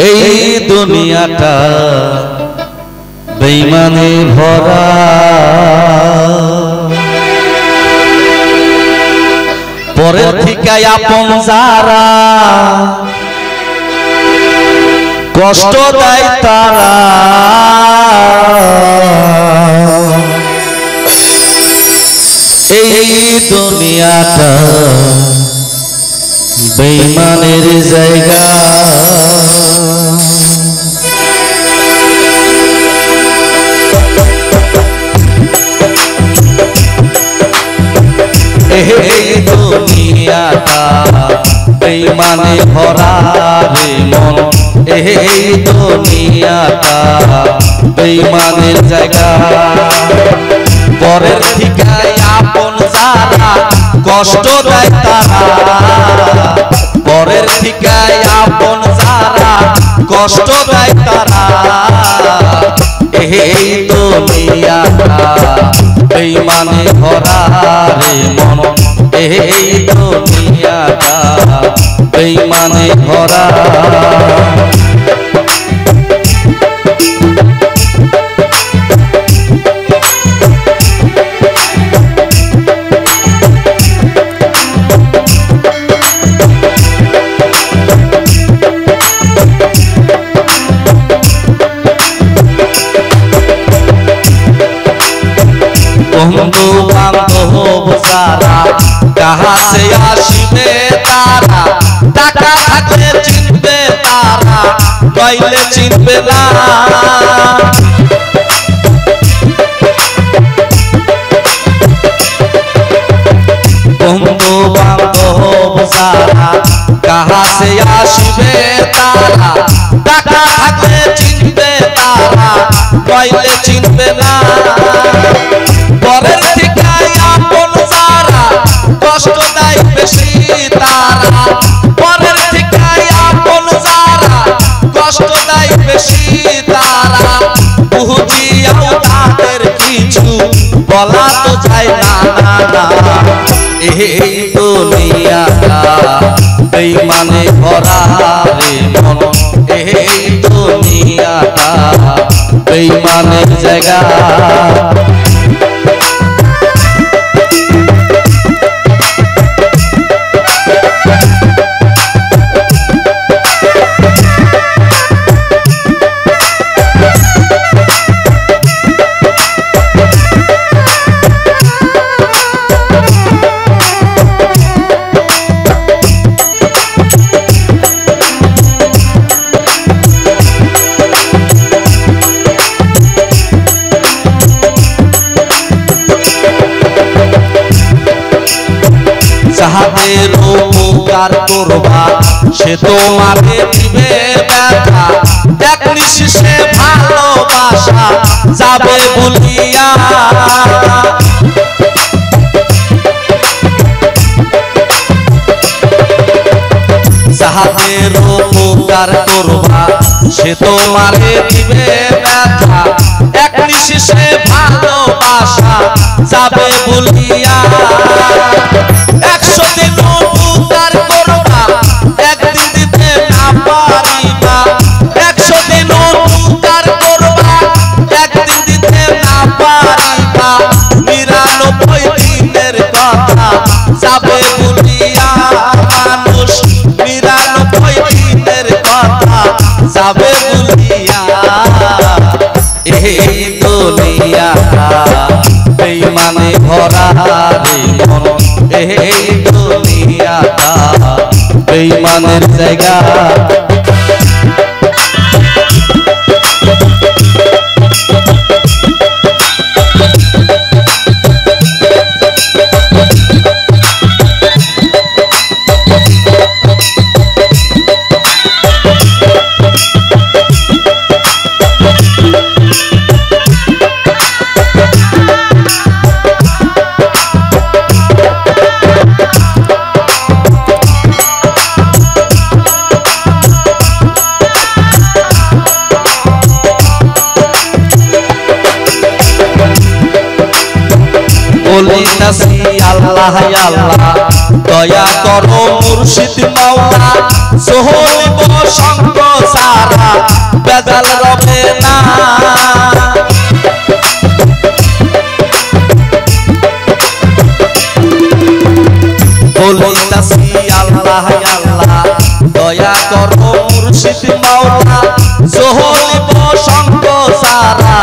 এই দুনিয়াটা বেঈমানে ভরা, পরের থেকে আপন যারা কষ্ট দেয় তারা, এই দুনিয়াটা বেঈমানের জায়গা। এই দুনিয়াটা বেঈমানে ভরা রে মন, এই দুনিয়াটা বেঈমানের জায়গা। পরের ঠিকায় আপন যারা কষ্ট দেয় তারা, পরের ঠিকায় আপন যারা কষ্ট দেয় তারা, এই দুনিয়াটা বেঈমানে ভরা রে মন, এই দুনিয়াটা বেঈমানে ভরা। বন্ধু বান্ধব যারা কাহা সে আসবে তারা, টাকা থাকলে চিনবে তারা, নইলে চিনবে না। বন্ধু বান্ধব যারা কাহা সে আসবে তারা, টাকা থাকলে চিনবে তারা, নইলে চিনবে না। পরের ঠিকায় আপন যারা কষ্ট দেয় বেশি তারা, পরের ঠিকায় আপন যারা কষ্ট দেয় বেশি তারা, বুঝিয়াও তাদের কিছু বলা তো যায় না। এই দুনিয়াটা বেঈমানে ভরা রে মন, এই দুনিয়াটা বেঈমানের জায়গা। যাহাদের উপকার করবা সে তোমাকে দিবে ব্যথা, এক নিঃশেষে ভালোবাসা যাবে ভুলিয়া। যাহাদের উপকার করবা সে তোমাকে দিবে ব্যথা, এক নিঃশেষে ভালোবাসা যাবে ভুলিয়া। 100 দিন উপকার করবা একদিন দিতে না পারিবা, 100 দিন উপকার করবা একদিন দিতে না পারিবা, 99 দিনের কথা যাবে ভুলিয়া। মানুষ 99 দিনের কথা যাবে ভুলিয়া। এই দুনিয়াটা বেঈমানে ভরা রে মন, এই দুনিয়াটা বেঈমানের জায়গা। বলিতাছি আল্লাহ আল্লাহ, দয়া করো মুর্শিদ মাওলা, সোহলিব সঙ্গ সারা বেজাল রবে না বলিতাছি আল্লাহ আল্লাহ দয়া করো মুর্শিদ মাওলা জহলিব সঙ্গ সারা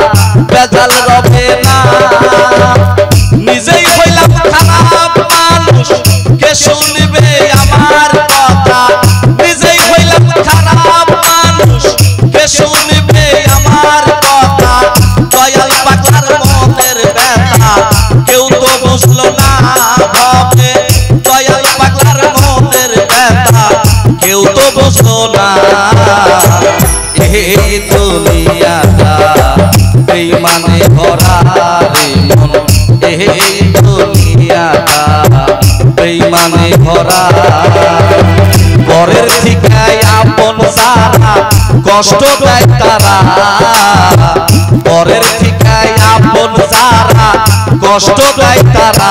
বেজাল রবে না নিজেই হইলাম খারাপ মানুষ কে শুনবে আমার কথা নিজেই হইলাম খারাপ মানুষ কে শুনবে আমার কথা দয়াল পাগলার মনের ব্যথা কেউ তো বুঝলো না ভাবে দয়াল পাগলার মনের ব্যথা কেউ তো বুঝলো না এই দুনিয়াটা বেঈমানে ভরা রে মন এই দুনিয়াটা বেঈমানে ভরা পরের ঠিকায় আপন সারা কষ্ট দেয় তারা পরের ঠিকায় আপন সারা কষ্ট দেয় তারা